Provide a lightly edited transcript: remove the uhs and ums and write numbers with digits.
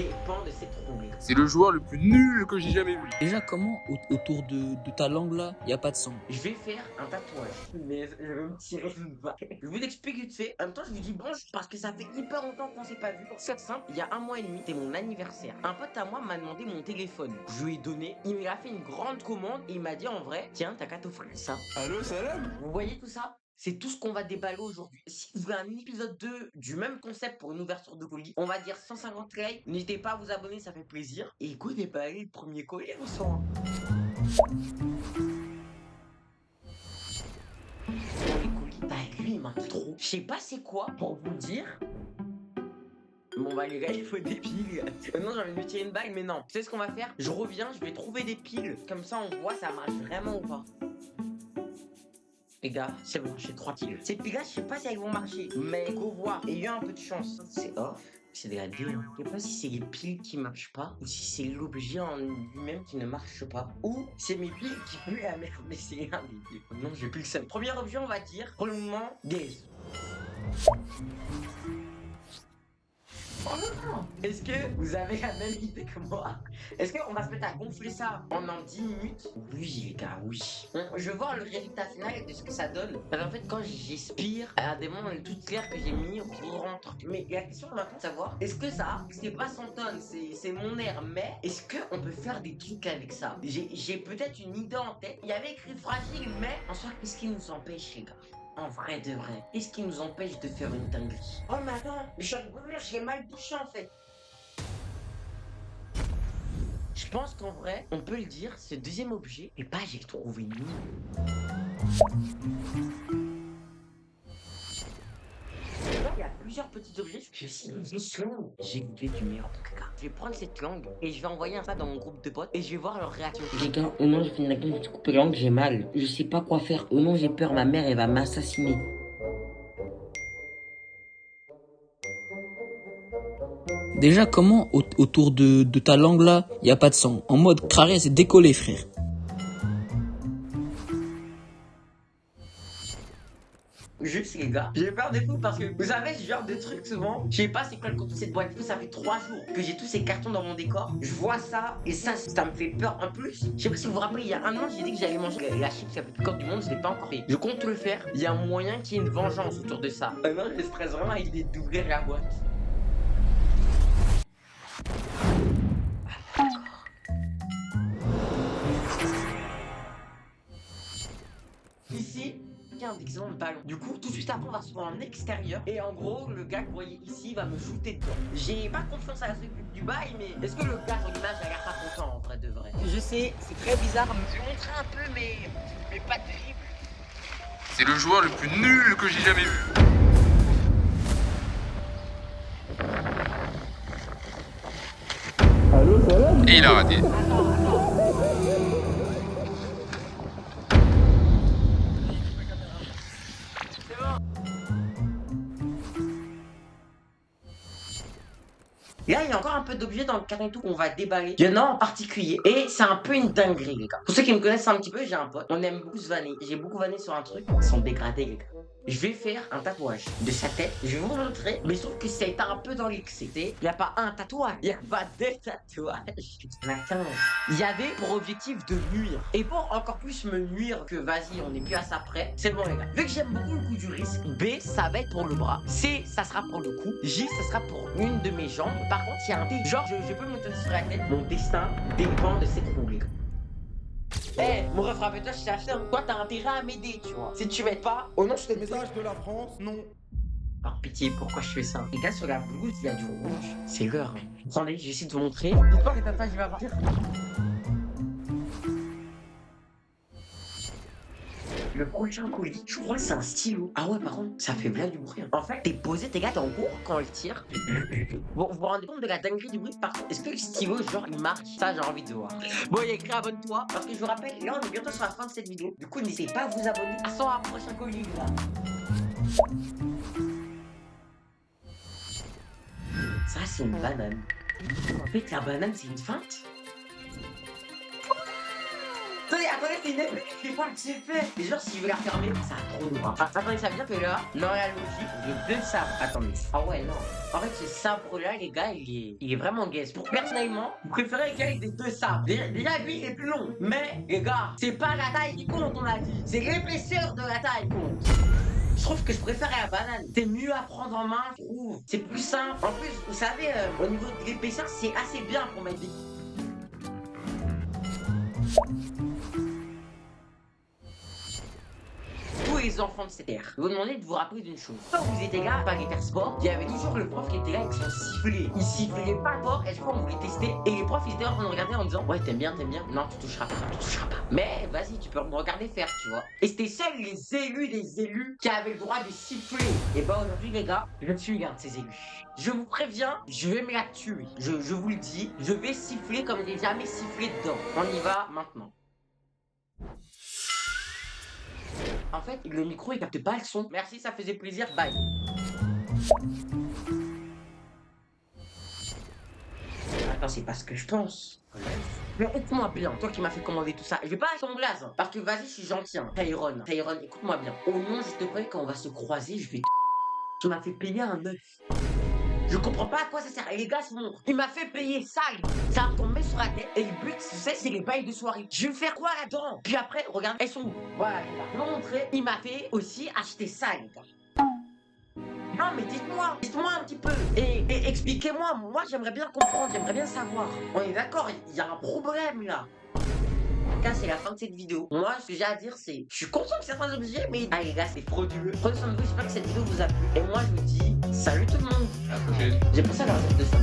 dépend de ses troubles. C'est le joueur le plus nul que j'ai jamais vu. Déjà, comment autour de ta langue là, y a pas de sang? Je vais faire un tatouage, mais je vais me tirer une balle. Je vous explique vite fait. En même temps, je vous dis bonjour parce que ça fait hyper longtemps qu'on s'est pas vu. Pour faire simple, il y a 1 mois et demi, c'était mon anniversaire. Un pote à moi m'a demandé mon téléphone. Je lui ai donné. Il m'a fait une grande commande et il m'a dit en vrai, tiens, t'as qu'à t'offrir ça. Allô, salam? Vous voyez tout ça? C'est tout ce qu'on va déballer aujourd'hui. Si vous voulez un épisode 2 du même concept pour une ouverture de colis, on va dire 150 likes. N'hésitez pas à vous abonner, ça fait plaisir. Et go déballer le premier colis ensemble. Les colis, bah lui il m'a trop. Je sais pas c'est quoi pour vous dire. Bon bah les gars, il faut des piles. Non, j'ai envie de me tirer une balle, mais non. Tu sais ce qu'on va faire? Je reviens, je vais trouver des piles. Comme ça, on voit ça marche vraiment ou pas. Les gars, c'est bon, j'ai 3 piles. Ces piles-là, je sais pas si elles vont marcher, mais go voir. Et il y a un peu de chance. C'est off. C'est de la dé. Je sais pas si c'est les piles qui marchent pas ou si c'est l'objet en lui-même qui ne marche pas ou c'est mes piles qui puent la merde. Mais c'est un des deux. Non, j'ai plus que ça. Premier objet, on va dire, pour le moment, gaze. Oh non! Est-ce que vous avez la même idée que moi? Est-ce qu'on va se mettre à gonfler ça pendant 10 minutes? Oui, les gars, oui. Je veux voir le résultat final de ce que ça donne. Parce qu'en fait, quand j'expire, à des moments, tout clair que j'ai mis rentre. Mais la question maintenant, c'est de savoir, est-ce que ça, c'est pas 100 tonnes, c'est mon air, mais est-ce qu'on peut faire des trucs avec ça? J'ai peut-être une idée en tête. Il y avait écrit fragile, mais en soi, qu'est-ce qui nous empêche, les gars? En vrai de vrai, qu'est-ce qui nous empêche de faire une dinguerie? Oh mais attends, j'ai mal touché en fait. Je pense qu'en vrai, on peut le dire, ce deuxième objet, et pas j'ai trouvé nul. Il y a plusieurs petits objets. Je sais une langue. J'ai goûté du meilleur en tout cas. Je vais prendre cette langue et je vais envoyer ça dans mon groupe de potes et je vais voir leur réaction. Les gars, au nom j'ai fini la gueule, je me suis coupé la langue, j'ai mal. Je sais pas quoi faire. Au nom j'ai peur, ma mère elle va m'assassiner. Déjà, comment autour de ta langue là, y a pas de sang? En mode carré, c'est décollé, frère. Juste les gars, j'ai peur des fous parce que vous savez ce genre de truc souvent. Je sais pas c'est quoi le contenu de cette boîte. Ça fait 3 jours que j'ai tous ces cartons dans mon décor. Je vois ça et ça me fait peur en plus. Je sais pas si vous vous rappelez, il y a 1 an j'ai dit que j'allais manger la chips la plus piquante du monde, je l'ai pas encore fait. Je compte le faire. Il y a moyen qu'il y ait une vengeance autour de ça. Non, je stresse vraiment à l'idée d'ouvrir la boîte. Ici, un d'excellent ballon. Du coup, tout de suite après, on va se voir en extérieur. Et en gros, le gars que vous voyez ici va me shooter dedans. J'ai pas confiance à la truc du bail, mais est-ce que le gars sur l'image a l'air pas content en vrai de vrai? Je sais, c'est très bizarre. Je vais montrer un peu, mais pas terrible. C'est le joueur le plus nul que j'ai jamais vu. Allô, salam? Et il a raté. Et là, il y a encore un peu d'objets dans le carton et tout qu'on va déballer. Il y en a en particulier. Et c'est un peu une dinguerie, les gars. Pour ceux qui me connaissent un petit peu, j'ai un pote. On aime beaucoup se vanner. J'ai beaucoup vanné sur un truc. Ils sont dégradés, les gars. Je vais faire un tatouage de sa tête. Je vais vous montrer. Mais sauf que ça a été un peu dans l'excès. Il n'y a pas un tatouage. Il n'y a pas deux tatouages. Attends. Il y avait pour objectif de nuire. Et pour encore plus me nuire que vas-y, on n'est plus à ça près. C'est bon, les gars. Vu que j'aime beaucoup le coup du risque. B, ça va être pour le bras. C, ça sera pour le cou. J, ça sera pour une de mes jambes. Par contre, il y a un D. Genre, je peux me mettre sur la tête. Mon destin dépend de cette roue, les gars. Eh, mon ref, rappelle-toi, je t'ai acheté. Toi, t'as intérêt à m'aider, tu vois. Si tu m'aides pas, oh non, je te Message de la France, non. Par pitié, pourquoi je fais ça? Les gars, sur la blouse, il y a du rouge. C'est l'heure. Attendez, j'essaie de vous montrer. Dites-moi que tatouage va partir. Le prochain colis, je crois que c'est un stylo. Ah ouais, par contre, ça fait bien du bruit. En fait, t'es posé, tes gars, t'es en cours quand on le tire. Bon, vous vous rendez compte de la dinguerie du bruit? Par contre, est-ce que le stylo, genre, il marche? Ça, j'ai envie de voir. Bon, il y a écrit abonne-toi. Parce que je vous rappelle, là, on est bientôt sur la fin de cette vidéo. Du coup, n'hésitez pas à vous abonner. À son prochain colis, là. Ça, c'est une banane. En fait, la banane, c'est une feinte. Attendez, c'est une épée. C'est pas que c'est fait. Et genre, si je veux la fermer, ça a trop loin. Attendez, ça veut dire que là, dans la logique, j'ai 2 sabres. Attendez. Ah ouais, non. En fait, ce sabre-là, les gars, il est vraiment gaze. Pour personnellement, vous préférez lequel des 2 sabres. Déjà, lui, il est plus long. Mais, les gars, c'est pas la taille qui compte, on a dit. C'est l'épaisseur de la taille qui compte. Je trouve que je préfère la banane. C'est mieux à prendre en main, je trouve. C'est plus simple. En plus, vous savez, au niveau de l'épaisseur, c'est assez bien pour mettre des... Tous les enfants de cette terre, je vous demandais de vous rappeler d'une chose. Quand vous étiez là, par les faire sport, il y avait toujours le prof qui était là avec son sifflet. Il sifflait pas fort et je crois qu'on voulait tester. Et les profs, ils étaient en train de regarder en disant: ouais, t'aimes bien. Non, tu toucheras pas. Mais vas-y, tu peux me regarder faire, tu vois. Et c'était seuls les élus des élus qui avaient le droit de siffler. Et bah aujourd'hui, les gars, je suis un de ces élus. Je vous préviens, je vais me la tuer. Je vous le dis, je vais siffler comme j'ai jamais sifflé dedans. On y va maintenant. En fait, le micro, il capte pas le son. Merci, ça faisait plaisir. Bye. Attends, c'est pas ce que je pense. Mais écoute-moi bien, toi qui m'as fait commander tout ça. Je vais pas acheter ton blaze, hein, parce que vas-y, je suis gentil. Hein. Tyron, écoute-moi bien. Au nom, s'il te plaît, quand on va se croiser, je vais... Tu m'as fait payer un œuf. Je comprends pas à quoi ça sert. Et les gars, c'est bon. Il m'a fait payer ça. Ça a tombé sur la tête. Et le but, tu sais, c'est les bails de soirée. Je vais faire quoi là-dedans? Puis après, regarde, elles sont où? Voilà, les gars. Je vais vous montrer. Il m'a fait aussi acheter ça, les gars. Non, mais dites-moi un petit peu. Et expliquez-moi. Moi, j'aimerais bien comprendre. J'aimerais bien savoir. On est d'accord, il y a un problème là. Là, c'est la fin de cette vidéo. Moi, ce que j'ai à dire, c'est... Je suis content de certains objets, mais... Ah, les gars, c'est frauduleux. Prenez soin de vous, j'espère que cette vidéo vous a plu. Et moi, je vous dis... Salut tout le monde. À la prochaine. J'ai pensé à la recette de ça.